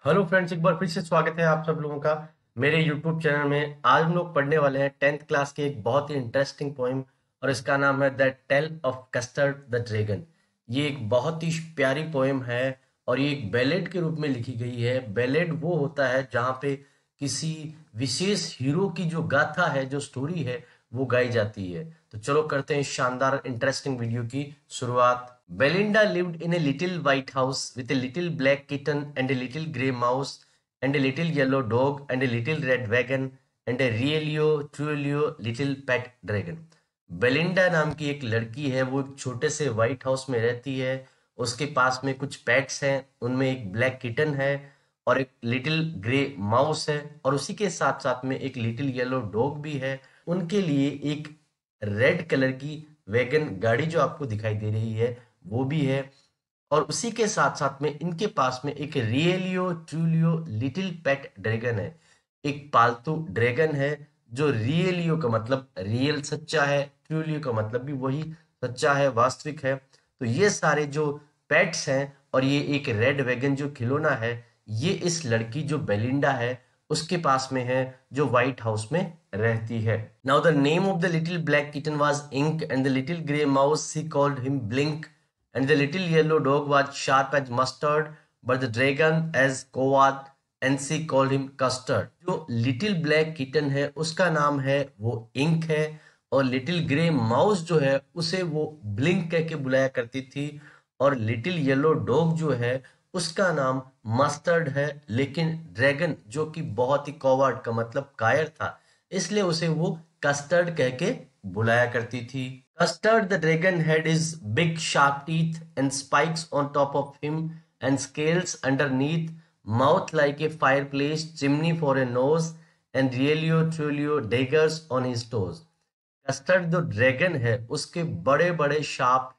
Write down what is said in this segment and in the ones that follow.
Hello friends, एक बार फिर से स्वागत है आप सब लोगों का मेरे यूट्यूब चैनल में। आज हम लोग पढ़ने वाले हैं 10th क्लास के एक बहुत ही इंटरेस्टिंग पोइम और इसका नाम है the tale of Custard the Dragon. ये एक बहुत ही प्यारी पोइम है और ये एक बैलेड के रूप में लिखी गई है। बैलेड वो होता है जहाँ पे किसी विशेष हीरो की जो गाथा है, जो स्टोरी है, वो गाई जाती है। तो चलो करते हैं इस शानदार इंटरेस्टिंग वीडियो की शुरुआत। Belinda lived in a little white house with a little black kitten and a little grey mouse and a little yellow dog and a little red wagon and a Realio Truelio little pet dragon। Belinda नाम की एक लड़की है, वो एक छोटे से white house में रहती है। उसके पास में कुछ पेट्स हैं, उनमें एक ब्लैक किटन है और एक लिटिल ग्रे माउस है और उसी के साथ साथ में एक लिटिल येलो डॉग भी है। उनके लिए एक रेड कलर की वैगन गाड़ी जो आपको दिखाई दे रही है वो भी है। और उसी के साथ साथ में इनके पास में एक रियलियो ट्रूलियो लिटिल पेट ड्रैगन है। एक पालतू ड्रैगन है जो रियलियो का मतलब रियल सच्चा है, ट्रूलियो का मतलब भी वही सच्चा है, वास्तविक है। तो ये सारे जो पेट्स हैं और ये एक रेड वैगन जो खिलौना है, ये इस लड़की जो बेलिंडा है उसके पास में है, जो व्हाइट हाउस में रहती है। Now the name of the little black kitten was Ink and the little grey mouse he called him Blink and the little yellow dog was sharp as mustard, but the dragon as coward, and she called him custard। जो little black kitten है उसका नाम है वो ink है और little grey mouse जो है उसे वो ब्लिंक कह के बुलाया करती थी। और लिटिल येलो डॉग जो है उसका नाम मस्टर्ड है, लेकिन ड्रैगन जो कि बहुत ही कॉवर्ड का मतलब कायर था, इसलिए उसे वो कस्टर्ड कह के बुलाया करती थी। Custard the dragon had his big sharp teeth and spikes on top of him and scales underneath, mouth like a fireplace, chimney for a nose, and Realio Trulio daggers on his toes। Custard जो dragon है उसके बड़े बड़े sharp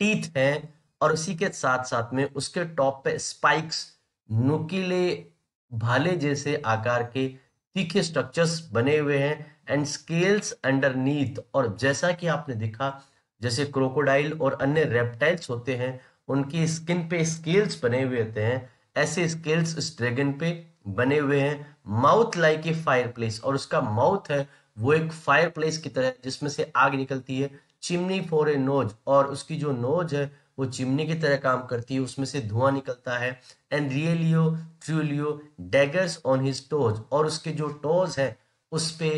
teeth हैं और उसी के साथ साथ में उसके टॉप पे स्पाइक्स, नुकीले भाले जैसे आकार के तीखे स्ट्रक्चर्स बने हुए हैं एंड स्केल्स अंडरनीथ। और जैसा कि आपने देखा, जैसे क्रोकोडाइल और अन्य रेप्टाइल्स होते हैं उनकी स्किन पे स्केल्स बने हुए होते हैं, ऐसे स्केल्स इस ड्रैगन पे बने हुए हैं। Mouth like a fire place, और उसका माउथ है वो एक फायर प्लेस की तरह जिसमें से आग निकलती है। चिमनी फॉर ए नोज, और उसकी जो नोज है वो चिमनी की तरह काम करती है, उसमें से धुआं निकलता है। And रियलियो ट्रूलियो daggers on his toes, और उसके जो टोज हैं उस पे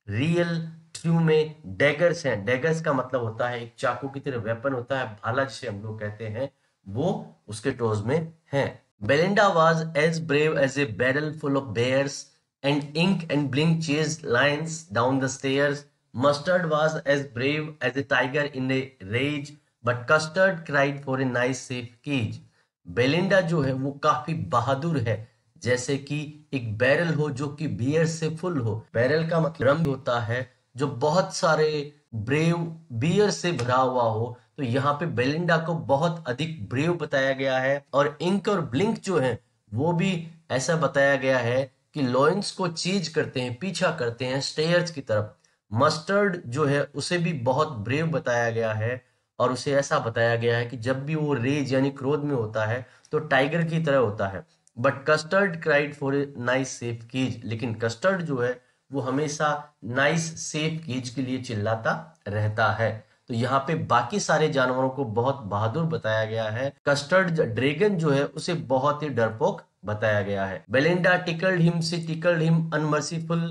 रियल ट्रू में डैगर्स हैं। डैगर्स का मतलब होता है एक चाकू की तरह वेपन होता है, भाला जिसे हम लोग कहते हैं, वो उसके टोज में है। Belinda was as brave as a barrel full of bears, and Ink and Blink chased lions down the stairs. Mustard was as brave as a tiger in a rage, but Custard cried for a nice safe cage। Belinda जो है वो काफी बहादुर है, जैसे कि एक barrel हो जो कि बियर से फुल हो। बैरल का मतलब ड्रम होता है जो बहुत सारे ब्रेव बियर से भरा हुआ हो। तो यहाँ पे बेलिंडा को बहुत अधिक ब्रेव बताया गया है। और इंक और ब्लिंक जो है वो भी ऐसा बताया गया है कि लॉयंस को चीज करते हैं, पीछा करते हैं स्टेयर्स की तरफ। मस्टर्ड जो है उसे भी बहुत ब्रेव बताया गया है और उसे ऐसा बताया गया है कि जब भी वो रेज यानी क्रोध में होता है तो टाइगर की तरह होता है। But Custard cried for a nice safe cage, लेकिन कस्टर्ड जो है वो हमेशा नाइस सेफ केज के लिए चिल्लाता रहता है। तो यहाँ पे बाकी सारे जानवरों को बहुत बहादुर बताया गया है, कस्टर्ड ड्रैगन जो है उसे बहुत ही डरपोक बताया गया है। Belinda tickled him, she tickled him unmerciful,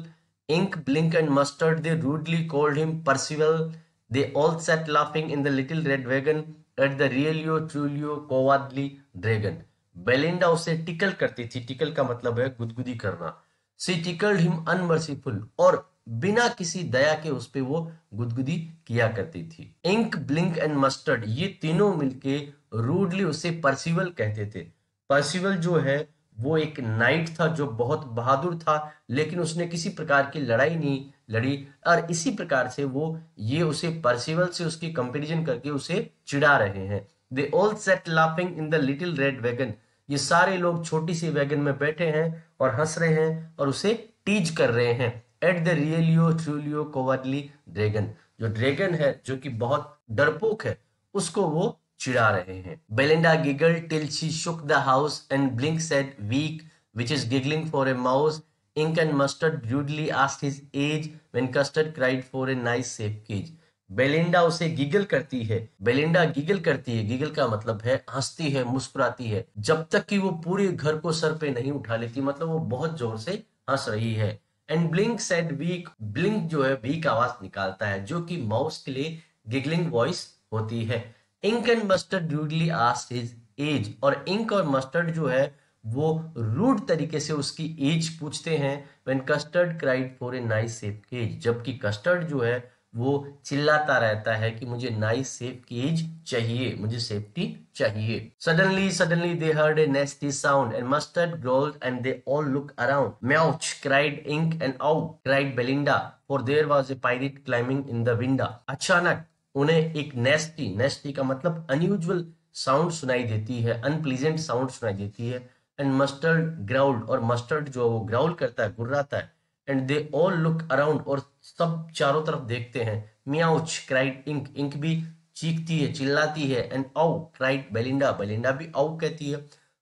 ink, blink and mustard they rudely called him Percival। They all sat laughing in the little red wagon at the Realio Trulio cowardly dragon। Belinda उसे tackle करती थी, tackle का मतलब है गुदगुदी करना। सी tickled him अनमर्सीफुल, और बिना किसी दया के उस पे वो गुदगुदी किया करती थी। इंक, ब्लिंक एंड मस्टर्ड ये तीनों मिलके रूडली उसे परसिवल कहते थे। परसिवल जो है वो एक नाइट था जो बहुत बहादुर था, लेकिन उसने किसी प्रकार की लड़ाई नहीं लड़ी, और इसी प्रकार से वो ये उसे परसिवल से उसकी कंपैरिजन करके उसे चिढ़ा रहे हैं। They all set laughing in the little red wagon, ये सारे लोग छोटी सी वैगन में बैठे हैं और हंस रहे हैं और उसे टीज कर रहे हैं। At the realio trulio cowardly dragon, जो ड्रैगन है जो कि बहुत डरपोक है उसको वो चिढ़ा रहे हैं। Belinda giggle till she shook the house and Blink said weak which is giggling for a mouse. Ink and Mustard rudely asked his age when Custard cried for a nice safe cage. Belinda उसे giggle करती है, Belinda giggle करती है, giggle का मतलब है हंसती है, मुस्कुराती है, जब तक कि वो पूरे घर को सर पे नहीं उठा लेती, मतलब वो बहुत जोर से हंस रही है। And Blink said week, Blink जो है वीक आवाज निकालता है, जो कि माउस के लिए गिगलिंग वॉइस होती है। Ink and Mustard rudely asked his age, और इंक और मस्टर्ड जो है वो रूड तरीके से उसकी एज पूछते हैं। When Custard cried for a nice safe cage, जबकि कस्टर्ड जो है वो चिल्लाता रहता है कि मुझे नाइस सेफ केज चाहिए, मुझे सेफ्टी चाहिए। Suddenly they heard a nasty sound and Mustard growled and they all look around. Meowch cried Ink and ooh cried Belinda, for there was a pirate climbing in the window. अचानक उन्हें एक नेस्टी, नेस्टी का मतलब unusual sound सुनाई देती है, unpleasant sound सुनाई देती है। एंड मस्टर्ड ग्राउल्ड, और मस्टर्ड जो वो ग्राउल करता है, गुर्राता है। And they all look around, और सब चारों तरफ देखते हैं। मियाउच क्राइड इंक, इंक भी चीखती है, चिल्लाती है। And ooh cried Belinda, Belinda भी आउ कहती है।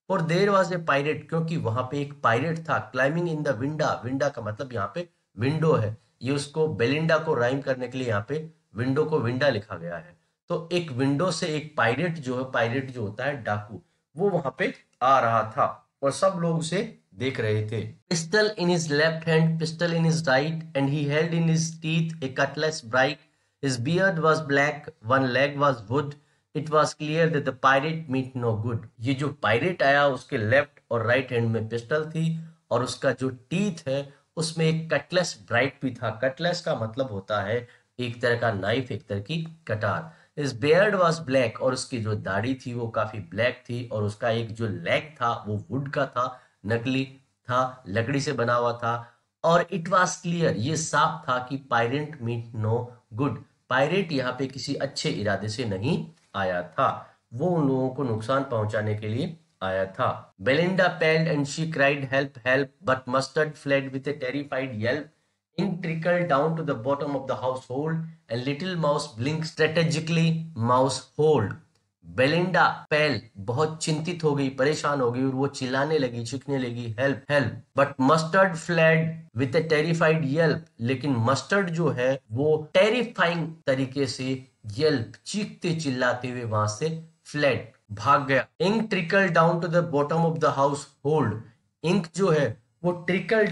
For there was a pirate, क्योंकि वहां पे एक पायरेट था। क्लाइंबिंग इन द विंडा, विंडा का मतलब यहाँ पे विंडो है, ये उसको बेलिंडा को राइम करने के लिए यहाँ पे विंडो को विंडा लिखा गया है। तो एक विंडो से एक पायरेट जो है, पायरेट जो होता है डाकू, वो वहां पे आ रहा था और सब लोग उसे देख रहे थे। Pistol in his left hand, pistol in his right, and he held in his teeth a cutlass bright. His beard was black, one leg was wood, it was clear that the pirate meant no good. ये जो pirate आया उसके left और right hand में pistol थी, और उसका जो टीथ है उसमें एक कटलेस ब्राइट भी था। कटलेस का मतलब होता है एक तरह का नाइफ, एक तरह की कटार। इस बियर्ड वॉज ब्लैक, और उसकी जो दाढ़ी थी वो काफी ब्लैक थी, और उसका एक जो लेग था वो वुड का था, नकली था, लकड़ी से बना हुआ था। और इट वॉज क्लियर, ये साफ था कि pirate meant no good, pirate यहाँ पे किसी अच्छे इरादे से नहीं आया था, वो उन लोगों को नुकसान पहुंचाने के लिए आया था। Belinda paled and she cried help help, but Mustard fled with a terrified yelp. Ink trickled down to the bottom of the household, and little mouse blinked strategically. Mouse hold. Belinda पैल बहुत चिंतित हो गई, परेशान हो गई, और वो चिल्लाने लगी, चीखने लगी, help help. But mustard fled with A terrified Yelp, लेकिन मस्टर्ड जो है वो टेरिफाइंग तरीके से येल्प, चीखते चिल्लाते हुए वहां से फ्लैड, भाग गया। Ink trickle down to the bottom of the household, Ink जो है वो ट्रिकल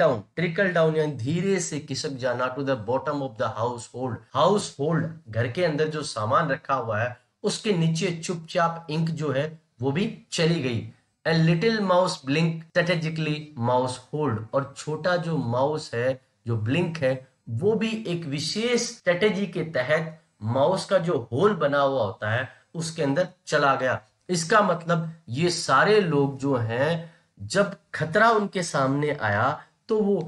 डाउन यानी धीरे से खिसक जाना, to the bottom of the household, household घर के अंदर जो सामान रखा हुआ है उसके नीचे चुपचाप इंक जो है वो भी चली गई। And little mouse blink strategically mouse hold, और छोटा जो माउस है, जो ब्लिंक है, वो भी एक विशेष स्ट्रेटेजी के तहत माउस का जो होल बना हुआ होता है उसके अंदर चला गया। इसका मतलब ये सारे लोग जो हैं, जब खतरा उनके सामने आया तो वो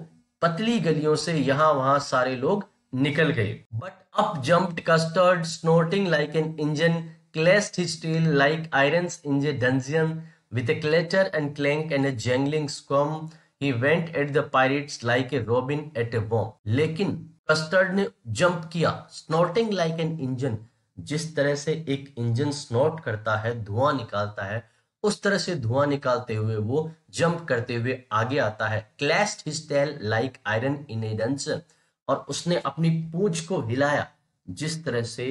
पतली गलियों से यहां वहां सारे लोग निकल गए। But up jumped Custard snorting like an engine, clashed his tail like irons in a dungeon, with a clatter and clank and a jangling squirm, he went at the pirates like a robin at a bomb. लेकिन Custard ने jump किया, snorting like an engine, जिस तरह से एक engine स्नोट करता है, धुआं निकालता है, उस तरह से धुआं निकालते हुए वो जंप करते हुए आगे आता है। Clashed his tail like iron in a dungeon, और उसने अपनी पूंछ को हिलाया, जिस तरह से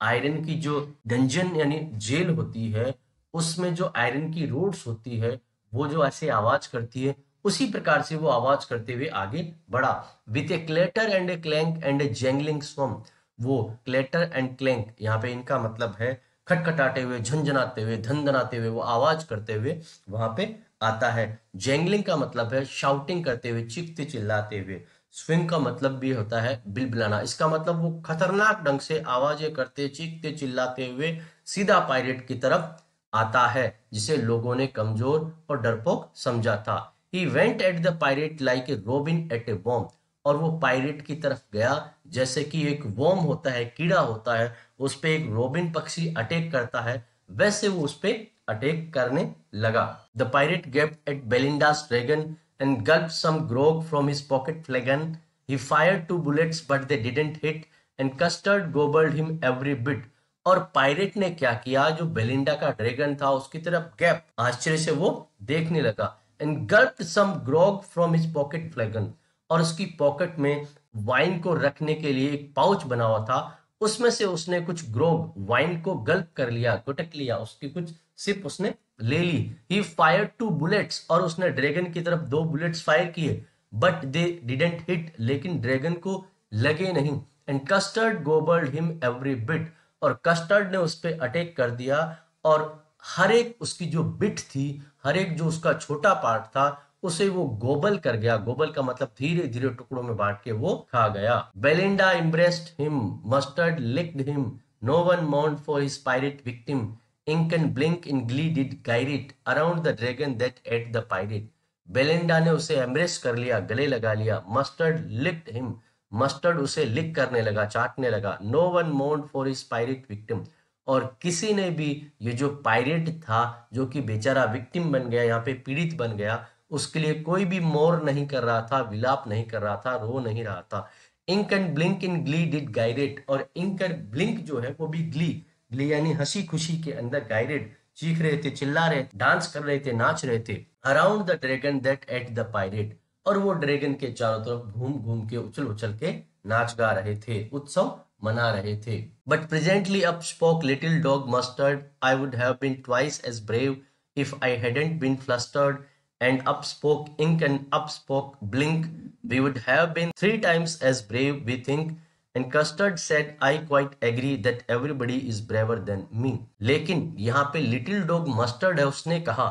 आयरन की जो डंजन यानी जेल होती है उसमें जो आयरन की रोड्स होती है वो जो ऐसे आवाज करती है, उसी प्रकार से वो आवाज करते हुए आगे बढ़ा। With a clatter and a clank and a jangling squirm, वो क्लेटर एंड क्लैंक यहाँ पे इनका मतलब है खटखटाते हुए, झंझनाते हुए, धनधनाते हुए, वो आवाज करते हुए वहां पे आता है। जैंगलिंग का मतलब है शाउटिंग करते हुए, चीखते चिल्लाते हुए। स्विंग का मतलब भी होता है बिलबिलाना, इसका मतलब वो खतरनाक ढंग से आवाजें करते, चीखते चिल्लाते हुए सीधा पायरेट की तरफ आता है, जिसे लोगों ने कमजोर और डरपोक समझा था। He went at the pirate like a robin at a bomb, और वो पायरेट की तरफ गया जैसे कि एक वॉर्म होता है, कीड़ा होता है, उस पे एक रोबिन पक्षी अटैक करता है, वैसे वो उस पे अटैक करने लगा। The pirate gaped at Belinda's dragon and gulped some grog from his pocket flagon. He fired 2 bullets but they didn't hit and Custard gobbled him every bit. और पायरेट ने क्या किया, जो बेलिंडा का ड्रैगन था उसकी तरफ गैप, आश्चर्य से वो देखने लगा। And gulped some grog from his pocket flagon, और उसकी पॉकेट में वाइन को रखने के लिए एक पाउच बना हुआ था, उसमें से उसने कुछ ग्रोग वाइन को गल्प कर लिया, गुटक लिया, उसकी कुछ सिप उसने ले ली। ही फायर्ड 2 बुलेट्स, और उसने ड्रैगन की तरफ 2 बुलेट्स फायर किए, बट दे डिडंट हिट, लेकिन ड्रैगन को लगे नहीं। And Custard gobbled him every bit, और कस्टर्ड ने उस पर अटैक कर दिया, और हर एक उसकी जो बिट थी, हर एक जो उसका छोटा पार्ट था, उसे वो गोबल कर गया। गोबल का मतलब धीरे धीरे टुकड़ों में बांट के वो खा गया। Belinda embraced him, mustard licked him, no one mourned for his pirate victim, ink and blink in glee did guide it around the dragon that ate the pirate। Belinda ने उसे एम्ब्रेस कर लिया, गले लगा लिया। मस्टर्ड लिक्ड हिम, मस्टर्ड उसे लिक करने लगा, चाटने लगा। No one mourn for his pirate victim, और किसी ने भी ये जो पायरेट था, जो कि बेचारा विक्टिम बन गया, यहाँ पे पीड़ित बन गया, उसके लिए कोई भी मोर नहीं कर रहा था, विलाप नहीं कर रहा था, रो नहीं रहा था। Ink and Blink in glee did guided, और इंक एंड ब्लिंक जो है वो भी ग्ली, ग्ली यानी हंसी खुशी के अंदर गाइडेड, चीख रहे थे, चिल्ला रहे थे, डांस कर रहे थे, नाच रहे थे। Around the dragon that at the pirate, और वो ड्रैगन के चारों तरफ घूम घूम के, उछल उछल के नाच गा रहे थे, उत्सव मना रहे थे। But presently up spoke little dog Mustard, I would have been twice as brave if I hadn't been flustered, and up spoke ink and up spoke blink, we would have been 3 times as brave, we think। And Custard said, I quite agree that everybody is braver than me। लेकिन यहाँ पे little dog mustard है, उसने कहा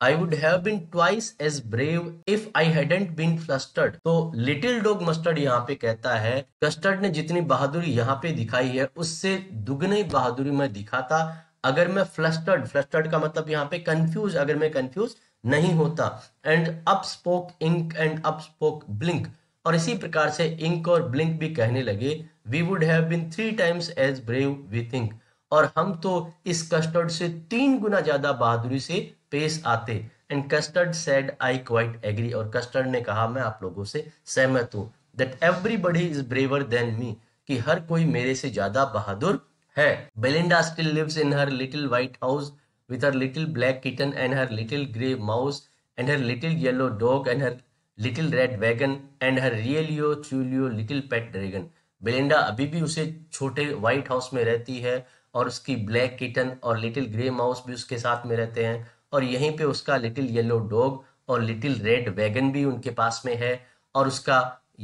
I would have been twice as brave if I hadn't been flustered। तो little dog mustard यहाँ पे कहता है, कस्टर्ड ने जितनी बहादुरी यहाँ पे दिखाई है, उससे दुगनी बहादुरी मैं दिखाता अगर मैं फ्लस्टर्ड, फ्लस्टर्ड का मतलब यहाँ पे कंफ्यूज, अगर मैं कंफ्यूज नहीं होता। And up spoke Ink and up spoke Blink, और इसी प्रकार से इंक और ब्लिंक भी कहने लगे, we would have been 3 times as brave we think, और हम तो इस कस्टर्ड से 3 गुना ज्यादा बहादुरी से पेश आते। And Custard said I quite agree, और कस्टर्ड ने कहा मैं आप लोगों से सहमत हूं, that everybody is braver than me, कि हर कोई मेरे से ज्यादा बहादुर है। Belinda still lives in her little white house with her little black kitten and her little grey mouse and her little yellow dog and her little red wagon and her Realio Tulio little pet dragon। Belinda अभी भी उसे छोटे white house में रहती है, और उसकी black kitten और लिटिल ग्रे माउस भी उसके साथ में रहते हैं, और यहीं पे उसका लिटिल येलो डॉग और लिटिल रेड वैगन भी उनके पास में है, और उसका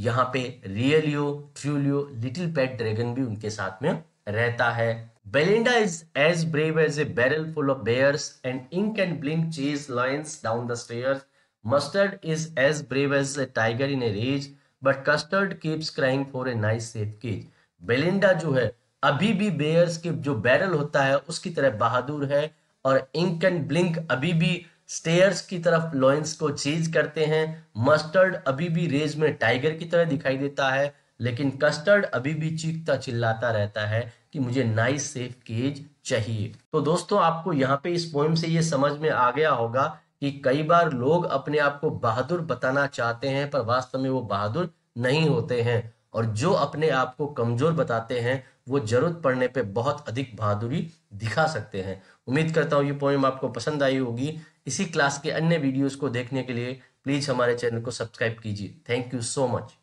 यहाँ पे रियलियो ट्रूलियो लिटिल पेट ड्रैगन भी उनके साथ में रहता है। Belinda is as brave as a barrel full of bears, and Ink and Blink chase lions down the stairs। Mustard is as brave as a tiger in a rage, but Custard keeps crying for a nice safe cage। Belinda जो है अभी भी bears के जो barrel होता है उसकी तरह बहादुर है, और इंक एंड ब्लिंक अभी भी स्टेयर्स की तरफ लॉयंस को चीज करते हैं। मस्टर्ड अभी भी रेज में टाइगर की तरह दिखाई देता है, लेकिन कस्टर्ड अभी भी चीखता चिल्लाता रहता है कि मुझे नाइस सेफ केज चाहिए। तो दोस्तों, आपको यहाँ पे इस पोएम से ये समझ में आ गया होगा कि कई बार लोग अपने आप को बहादुर बताना चाहते हैं, पर वास्तव में वो बहादुर नहीं होते हैं, और जो अपने आप को कमजोर बताते हैं वो जरूरत पड़ने पे बहुत अधिक बहादुरी दिखा सकते हैं। उम्मीद करता हूँ ये पोएम आपको पसंद आई होगी। इसी क्लास के अन्य वीडियोस को देखने के लिए प्लीज हमारे चैनल को सब्सक्राइब कीजिए। Thank you so much.